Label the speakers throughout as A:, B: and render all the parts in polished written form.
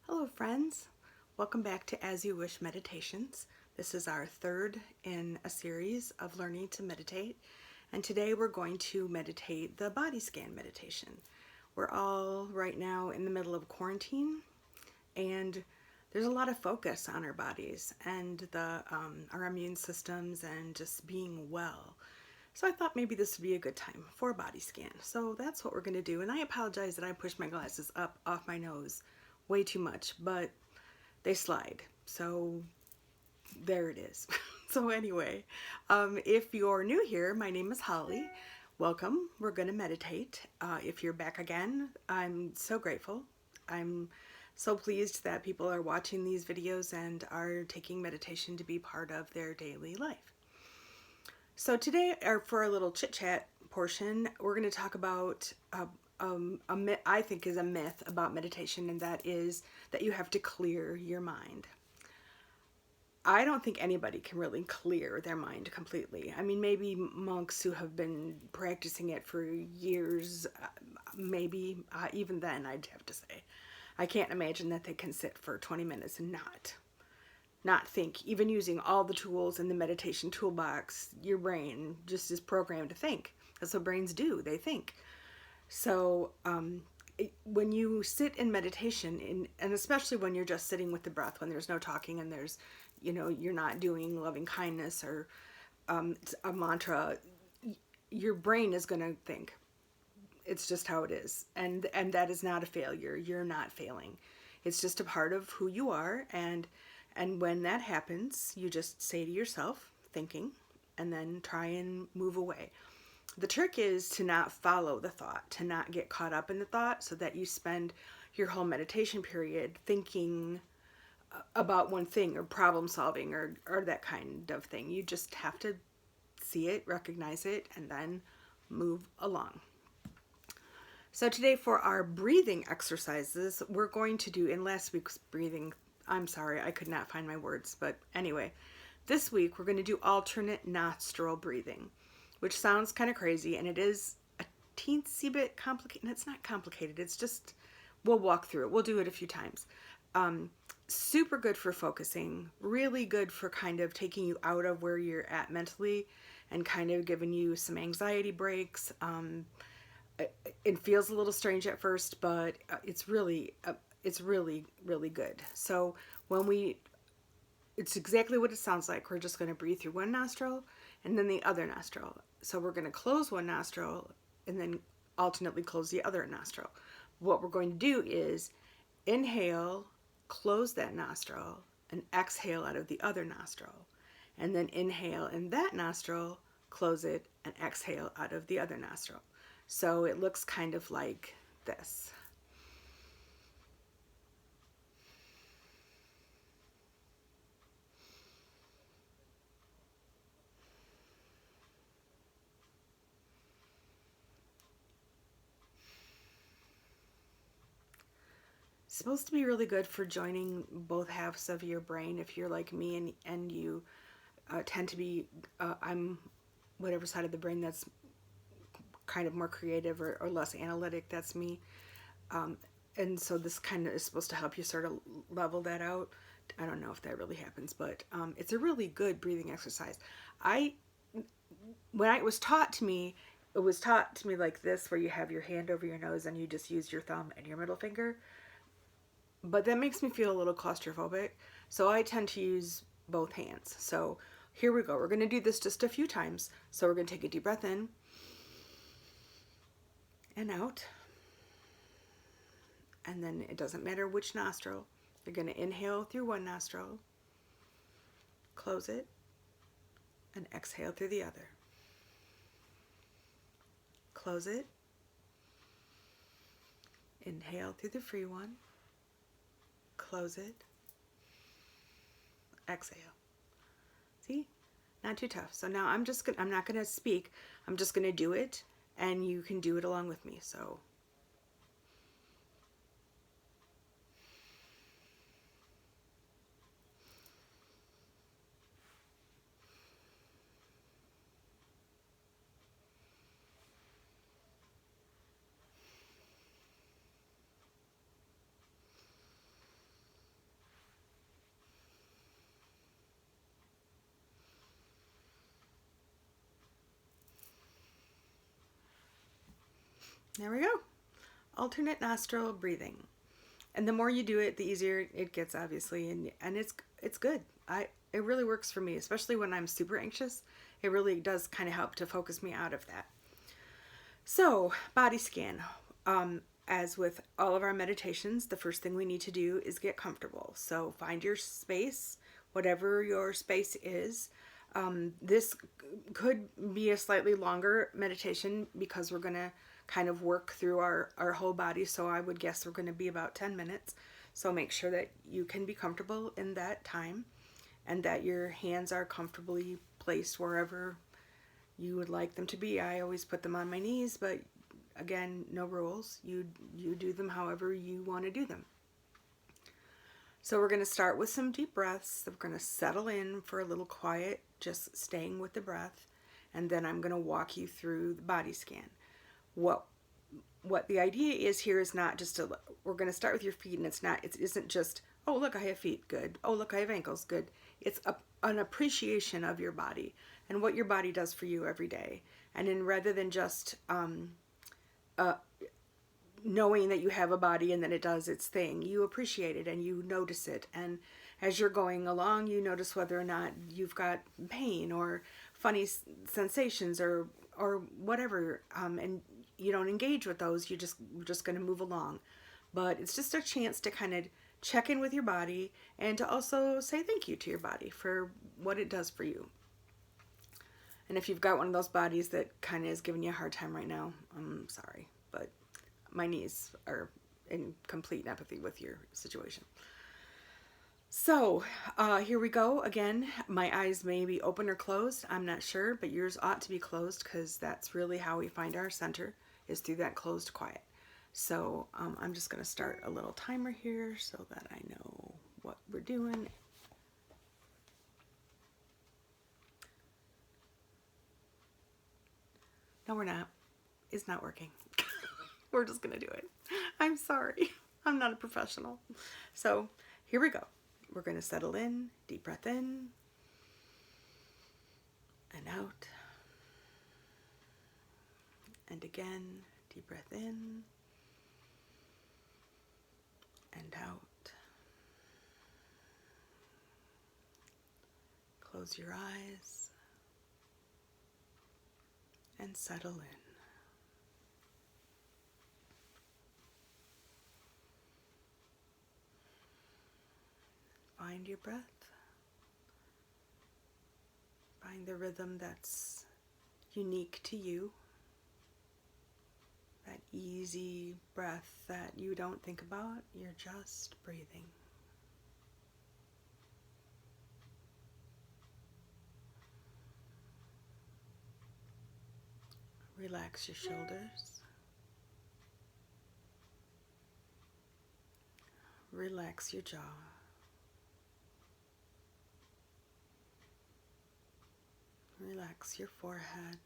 A: Hello friends, welcome back to As You Wish Meditations. This is our third in a series of learning to meditate, and today we're going to meditate the body scan meditation. We're all right now in the middle of quarantine, and there's a lot of focus on our bodies and our immune systems and just being well. So I thought maybe this would be a good time for a body scan. So that's what we're going to do. And I apologize that I pushed my glasses up off my nose way too much, but they slide. So there it is. So anyway, if you're new here, my name is Holly. Welcome. We're going to meditate. If you're back again, I'm so grateful. I'm so pleased that people are watching these videos and are taking meditation to be part of their daily life. So today, for our little chit-chat portion, we're going to talk about a myth, I think is a myth about meditation, and that is that you have to clear your mind. I don't think anybody can really clear their mind completely. I mean, maybe monks who have been practicing it for years, maybe, even then I'd have to say. I can't imagine that they can sit for 20 minutes and not think. Even using all the tools in the meditation toolbox, your brain just is programmed to think. That's what brains do, they think. So when you sit in meditation, and especially when you're just sitting with the breath, when there's no talking and there's, you're not doing loving kindness or a mantra, your brain is going to think. It's just how it is. And that is not a failure. You're not failing. It's just a part of who you are. And when that happens, you just say to yourself, thinking, and then try and move away. The trick is to not follow the thought, to not get caught up in the thought, so that you spend your whole meditation period thinking about one thing or problem solving or that kind of thing. You just have to see it, recognize it, and then move along. So today for our breathing exercises, we're going to do, in last week's breathing, I'm sorry, I could not find my words, but anyway, this week we're going to do alternate nostril breathing, which sounds kind of crazy, and it is a teensy bit complicated. It's not complicated, it's just, we'll walk through it. We'll do it a few times. Super good for focusing, really good for kind of taking you out of where you're at mentally and kind of giving you some anxiety breaks. It feels a little strange at first, but it's really good. So it's exactly what it sounds like. We're just going to breathe through one nostril and then the other nostril. So we're going to close one nostril and then alternately close the other nostril. What we're going to do is inhale, close that nostril, and exhale out of the other nostril. And then inhale in that nostril, close it, and exhale out of the other nostril. So it looks kind of like this. It's supposed to be really good for joining both halves of your brain. If you're like me and you tend to be, I'm whatever side of the brain that's kind of more creative or less analytic, that's me. And so this kind of is supposed to help you sort of level that out. I don't know if that really happens, but it's a really good breathing exercise. When it was taught to me, it was taught to me like this, where you have your hand over your nose and you just use your thumb and your middle finger. But that makes me feel a little claustrophobic, so I tend to use both hands. So here we go. We're going to do this just a few times. So we're going to take a deep breath in and out. And then it doesn't matter which nostril. You're going to inhale through one nostril, close it, and exhale through the other. Close it, inhale through the free one, close it, exhale. See? Not too tough. So now I'm not going to speak. I'm just going to do it, and you can do it along with me. So There we go. Alternate nostril breathing. And the more you do it, the easier it gets, obviously, and it's good. It really works for me, especially when I'm super anxious. It really does kind of help to focus me out of that. So, body scan. As with all of our meditations, the first thing we need to do is get comfortable. So, find your space, whatever your space is. This could be a slightly longer meditation because we're going to kind of work through our whole body. So I would guess we're going to be about 10 minutes. So make sure that you can be comfortable in that time and that your hands are comfortably placed wherever you would like them to be. I always put them on my knees, but again, no rules. You do them however you want to do them. So we're going to start with some deep breaths. We're going to settle in for a little quiet, just staying with the breath. And then I'm going to walk you through the body scan. What the idea is here is not just we're going to start with your feet, and it isn't just, oh, look, I have feet, good. Oh, look, I have ankles, good. It's an appreciation of your body and what your body does for you every day. And then rather than just knowing that you have a body and that it does its thing, you appreciate it and you notice it. And as you're going along, you notice whether or not you've got pain or funny sensations or whatever, and you don't engage with those. We're just going to move along. But it's just a chance to kind of check in with your body and to also say thank you to your body for what it does for you. And if you've got one of those bodies that kind of is giving you a hard time right now, I'm sorry, but my knees are in complete empathy with your situation. So here we go again. My eyes may be open or closed. I'm not sure, but yours ought to be closed because that's really how we find our center, is through that closed quiet. So I'm just going to start a little timer here so that I know what we're doing. No, we're not. It's not working. We're just going to do it. I'm sorry. I'm not a professional. So here we go. We're going to settle in. Deep breath in and out. And again, deep breath in and out. Close your eyes and settle in. Find your breath. Find the rhythm that's unique to you. That easy breath that you don't think about, you're just breathing. Relax your shoulders. Relax your jaw. Relax your forehead.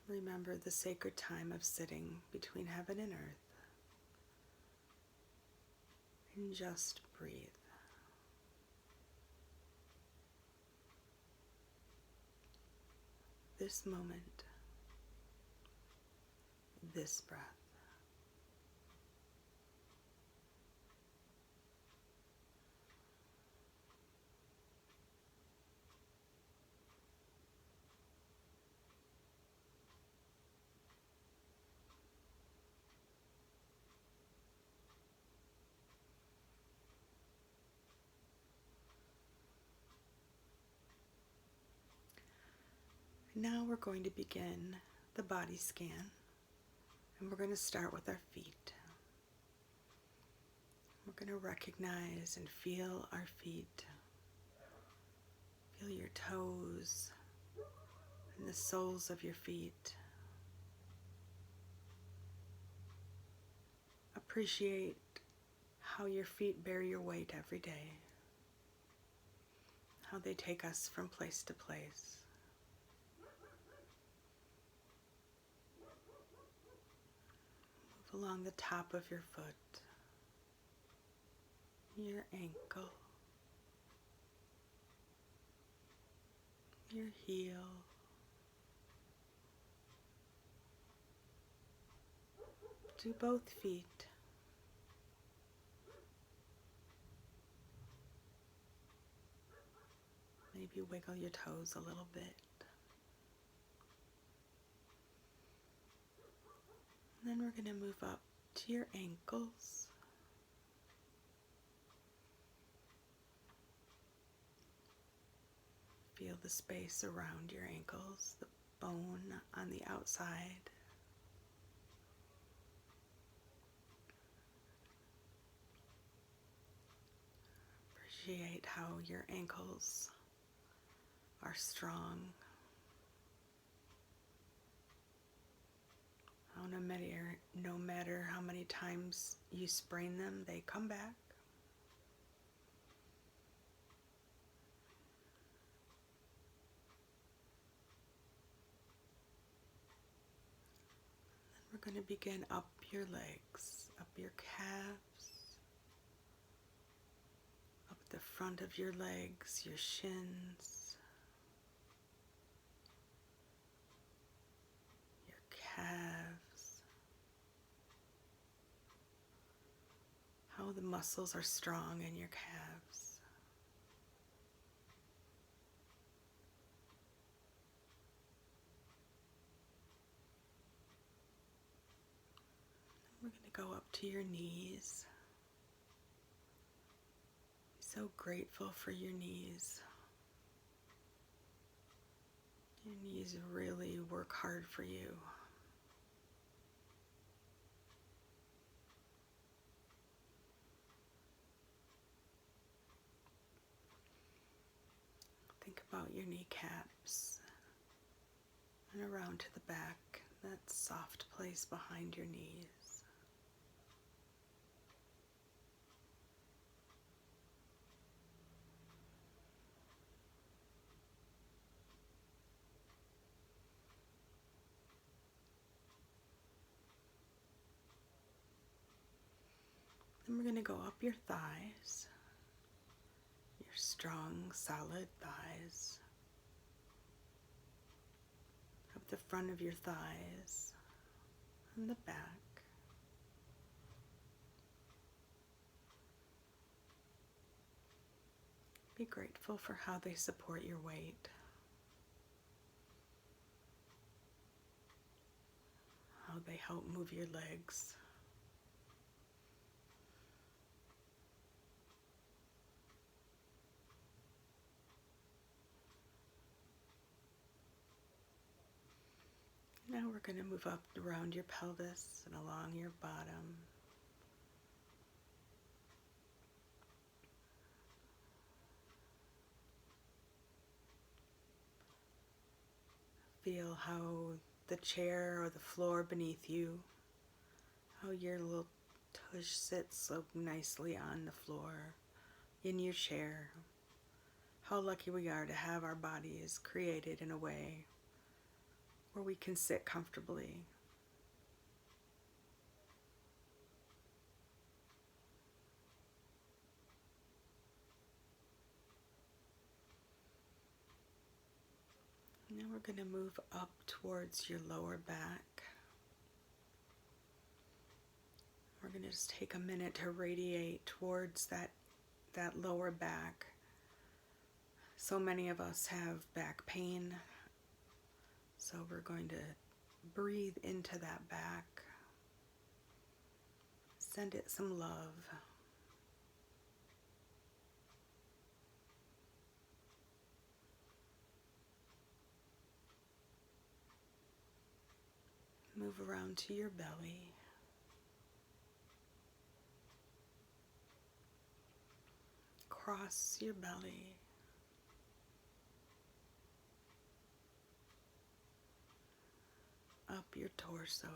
A: Remember the sacred time of sitting between heaven and earth. And just breathe. This moment, this breath. Now we're going to begin the body scan, and we're going to start with our feet. We're going to recognize and feel our feet. Feel your toes and the soles of your feet. Appreciate how your feet bear your weight every day, how they take us from place to place. Move along the top of your foot, your ankle, your heel, to both feet. Maybe wiggle your toes a little bit. And then we're going to move up to your ankles. Feel the space around your ankles, the bone on the outside. Appreciate how your ankles are strong. No matter how many times you sprain them, they come back. Then we're going to begin up your legs, up your calves, up the front of your legs, your shins, your calves. How the muscles are strong in your calves. We're going to go up to your knees. So grateful for your knees. Your knees really work hard for you. Think about your kneecaps and around to the back, that soft place behind your knees. Then we're going to go up your thighs, your strong, solid thighs, up the front of your thighs and the back. Be grateful for how they support your weight, how they help move your legs. Now we're going to move up around your pelvis and along your bottom. Feel how the chair or the floor beneath you, how your little tush sits so nicely on the floor in your chair. How lucky we are to have our bodies created in a way where we can sit comfortably. Now we're going to move up towards your lower back. We're going to just take a minute to radiate towards that lower back. So many of us have back pain, so we're going to breathe into that back. Send it some love. Move around to your belly. Cross your belly. Up your torso.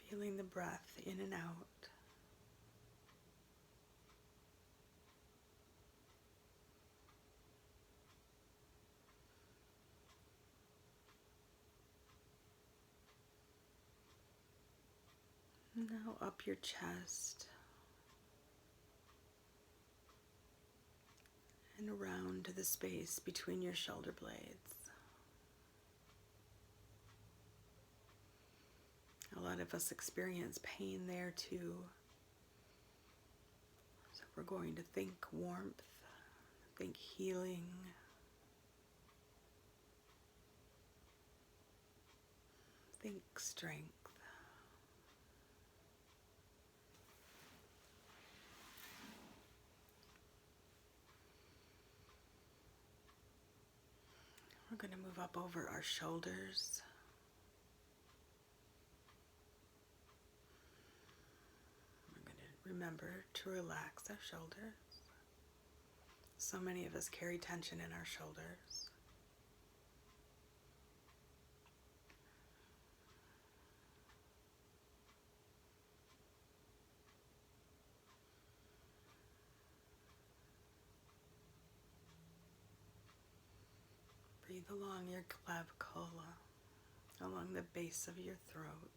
A: Feeling the breath in and out. Now up your chest and around to the space between your shoulder blades. A lot of us experience pain there too. So we're going to think warmth, think healing, think strength. We're going to move up over our shoulders. We're going to remember to relax our shoulders. So many of us carry tension in our shoulders. Breathe along your clavicle, along the base of your throat.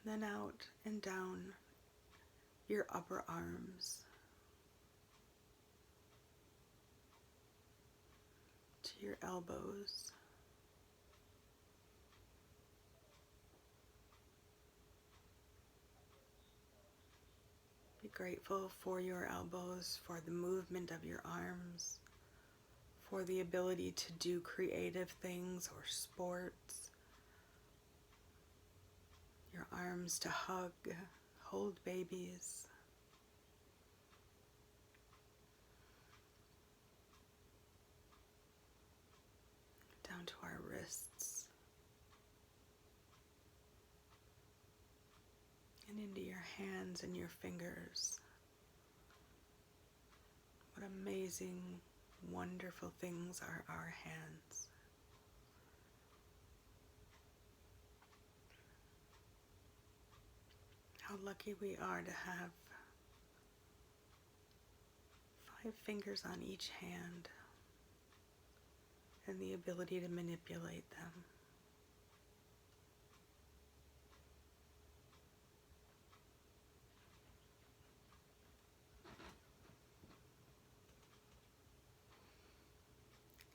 A: And then out and down your upper arms to your elbows. Be grateful for your elbows, for the movement of your arms, for the ability to do creative things or sports. Your arms to hug, hold babies. Down to our wrists. And into your hands and your fingers. What amazing, wonderful things are our hands. How lucky we are to have 5 fingers on each hand and the ability to manipulate them.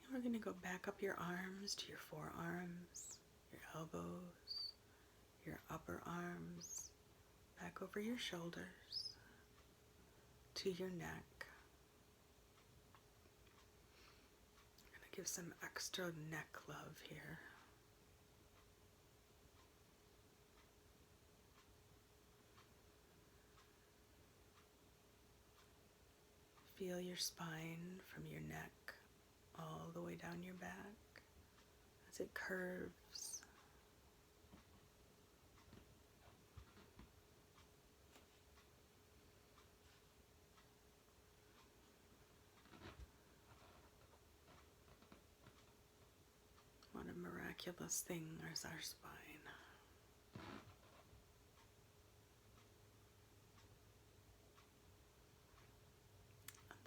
A: And we're going to go back up your arms to your forearms, your elbows, your upper arms, back over your shoulders, to your neck. I'm going to give some extra neck love here. Feel your spine from your neck all the way down your back as it curves. What a miraculous thing is our spine.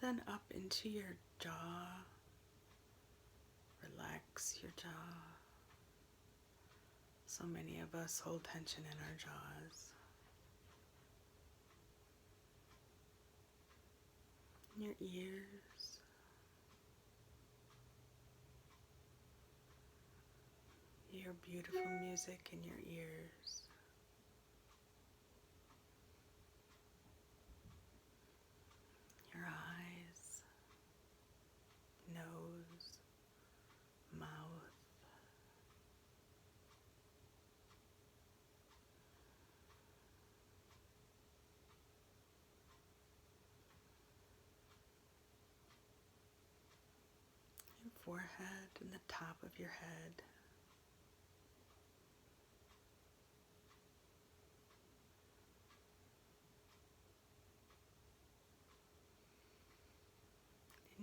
A: Then up into your jaw. Relax your jaw. So many of us hold tension in our jaws. Your ears. Your beautiful music in your ears. Your eyes, nose, mouth. Your forehead and the top of your head.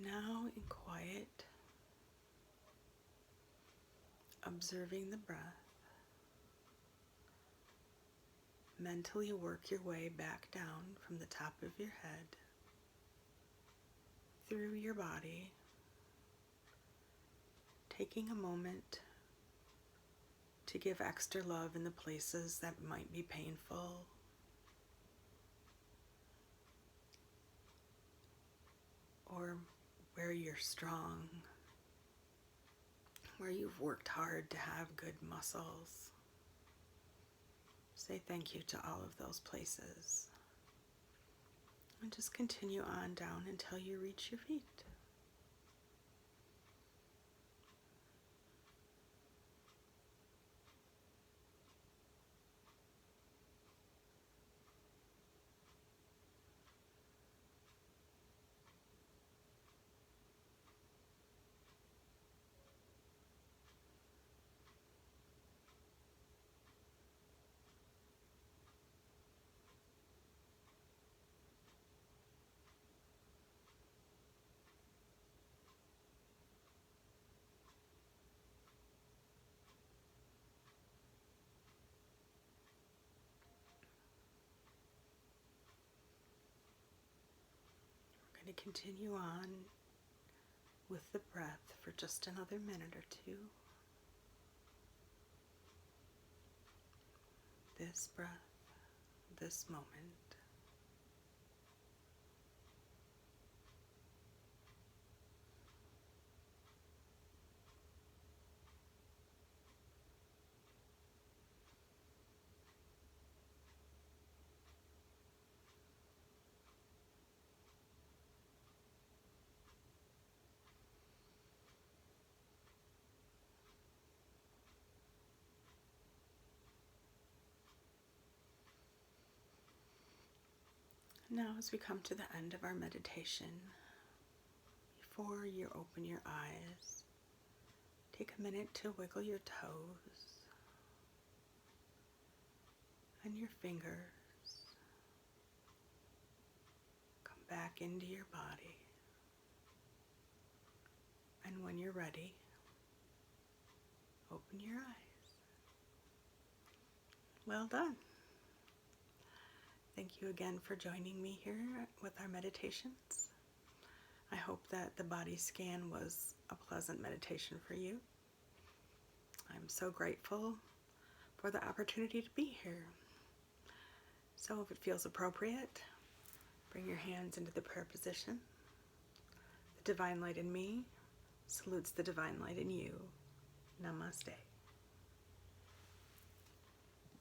A: Now in quiet, observing the breath, mentally work your way back down from the top of your head, through your body, taking a moment to give extra love in the places that might be painful, or where you're strong, where you've worked hard to have good muscles. Say thank you to all of those places. And just continue on down until you reach your feet. We're going to continue on with the breath for just another minute or two. This breath, this moment. Now, as we come to the end of our meditation, before you open your eyes, take a minute to wiggle your toes and your fingers. Come back into your body. And when you're ready, open your eyes. Well done. Thank you again for joining me here with our meditations. I hope that the body scan was a pleasant meditation for you. I'm so grateful for the opportunity to be here. So if it feels appropriate, bring your hands into the prayer position. The divine light in me salutes the divine light in you. Namaste.